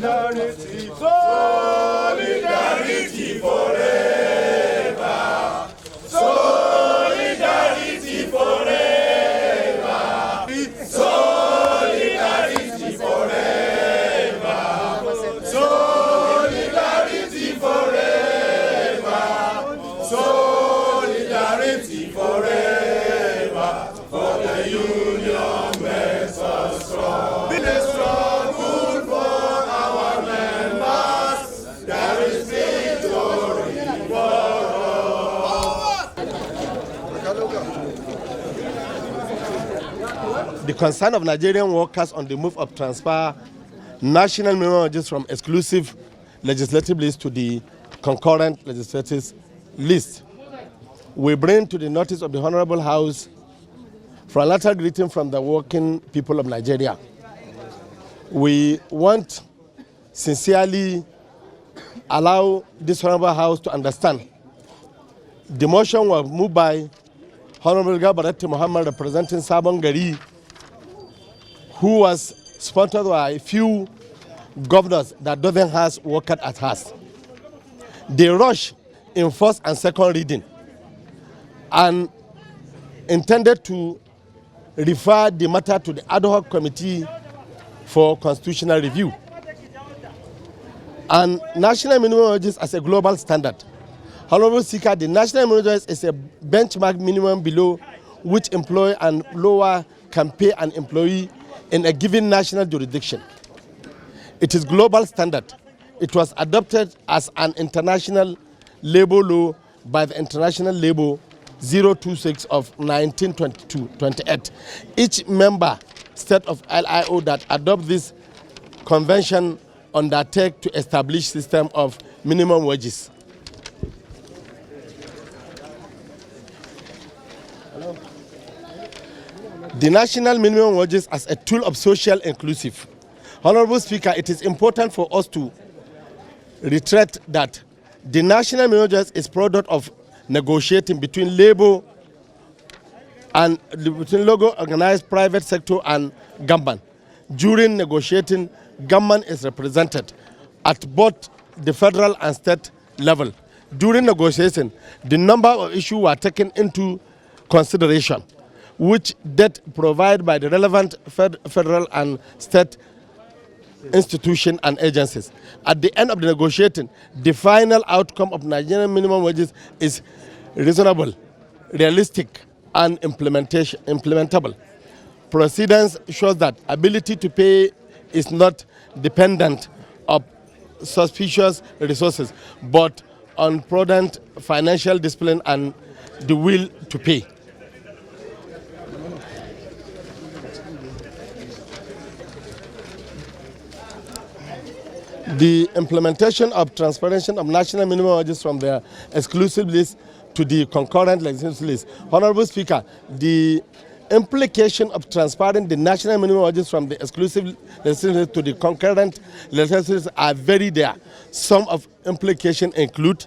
Solidarity forever. Solidarity forever. Solidarity forever. Solidarity forever. Solidarity forever. For the union makes us strong. Be the struggle for our members. There is victory for us. The concern of Nigerian workers on the move of transfer national minimum wages from exclusive legislative list to the concurrent legislative list. We bring to the notice of the Honorable House for a letter greeting from the working people of Nigeria. We want sincerely allow this Honorable House to understand the motion was moved by Honorable Garba Muhammad representing Sabon Gari, who was sponsored by a few governors that doesn't have workers at heart. They rush in first and second reading and intended to refer the matter to the ad hoc committee for constitutional review. And national minimum wages as a global standard. Honorable Speaker, the national minimum wage is a benchmark minimum below which employer and lower can pay an employee in a given national jurisdiction. It is global standard. It was adopted as an international labor law by the International Labour 026 of 1922-28. Each member state of LIO that adopt this convention undertake to establish system of minimum wages. The national minimum wages as a tool of social inclusive. Honorable Speaker, it is important for us to reiterate that the national minimum wage is product of negotiating between labor and between local organized private sector and government. During negotiating, government is represented at both the federal and state level. During negotiation, the number of issues were taken into consideration, which that provided by the relevant federal and state institutions and agencies. At the end of the negotiating, the final outcome of Nigerian minimum wages is reasonable, realistic, and implementable. Proceedings shows that ability to pay is not dependent on suspicious resources, but on prudent financial discipline and the will to pay. The implementation of transparency of national minimum wages from the exclusive list to the concurrent legislative list. Honorable Speaker, the implication of transferring the national minimum wages from the exclusive legislative list to the concurrent legislative list are very there. Some of implications include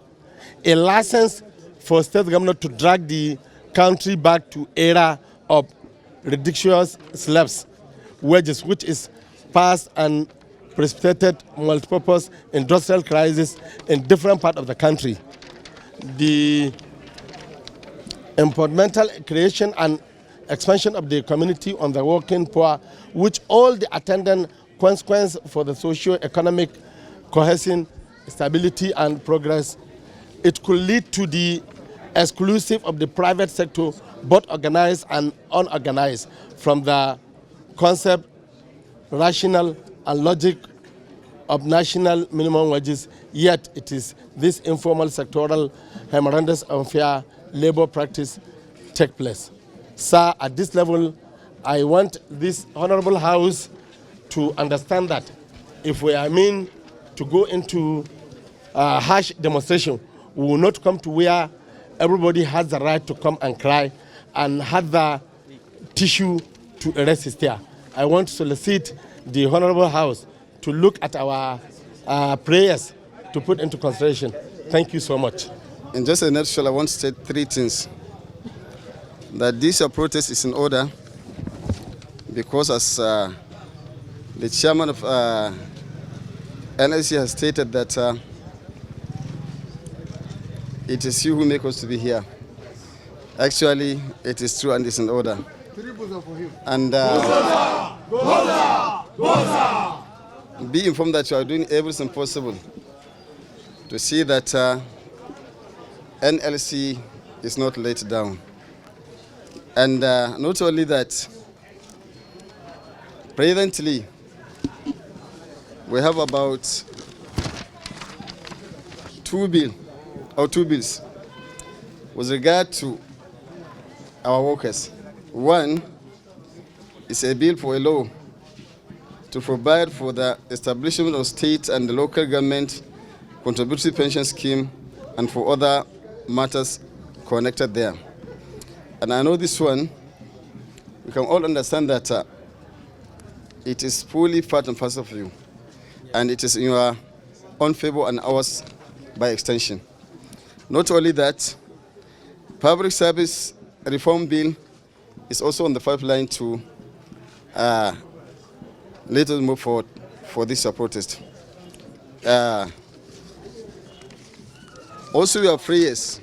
a license for state government to drag the country back to era of ridiculous slaves wages, which is past and precipitated multipurpose industrial crisis in different parts of the country. The environmental creation and expansion of the community on the working poor, which all the attendant consequence for the socio-economic cohesion, stability and progress. It could lead to the exclusive of the private sector, both organized and unorganized, from the concept, rational and logic of national minimum wages, yet it is this informal sectoral horrendous unfair labor practice take place. Sir, at this level, I want this honorable house to understand that if we are mean to go into a harsh demonstration, we will not come to where everybody has the right to come and cry and have the tissue to erase his tear. I want to solicit the honorable house to look at our prayers to put into consideration. Thank you so much. In just a nutshell, I want to say three things. That this protest is in order because as the chairman of NLC has stated that it is you who make us to be here. Actually, it is true and it's in order. And be informed that you are doing everything possible to see that NLC is not let down. And not only that, presently, we have about two bills with regard to our workers. One is a bill for a law to provide for the establishment of state and the local government contributory pension scheme and for other matters connected there. And I know this one, we can all understand that it is fully part and parcel of you, and it is in your own favor and ours by extension. Not only that, public service reform bill is also on the pipeline to let us move forward for this protest. Also, we are prayers.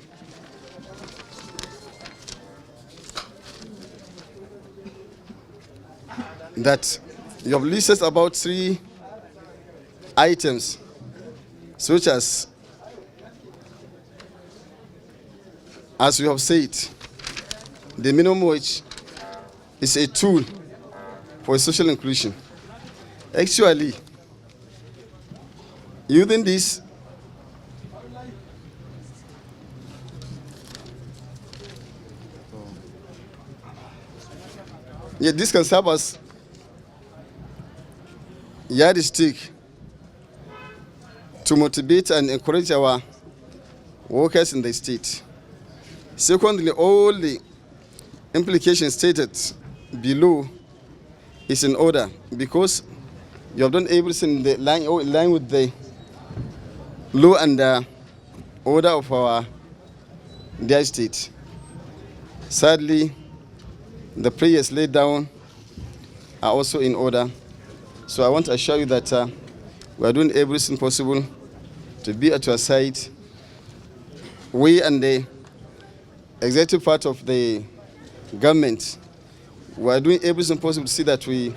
That you have listed about 3 items, such as you have said, the minimum wage is a tool for social inclusion. Actually, using this, this can serve as yardstick to motivate and encourage our workers in the state. Secondly, all the implications stated below is in order because you have done everything in line with the law and order of our dear state. Sadly, the prayers laid down are also in order. So I want to assure you that we are doing everything possible to be at your side. We and the executive part of the government, we are doing everything possible to see that we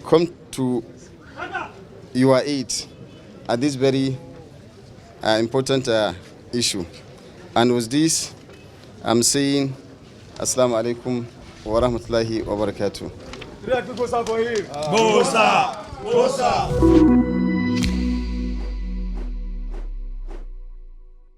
come to your aid at this very important issue. And with this, I'm saying Assalamu alaikum wa rahmatullahi wa barakatuh. Bosa!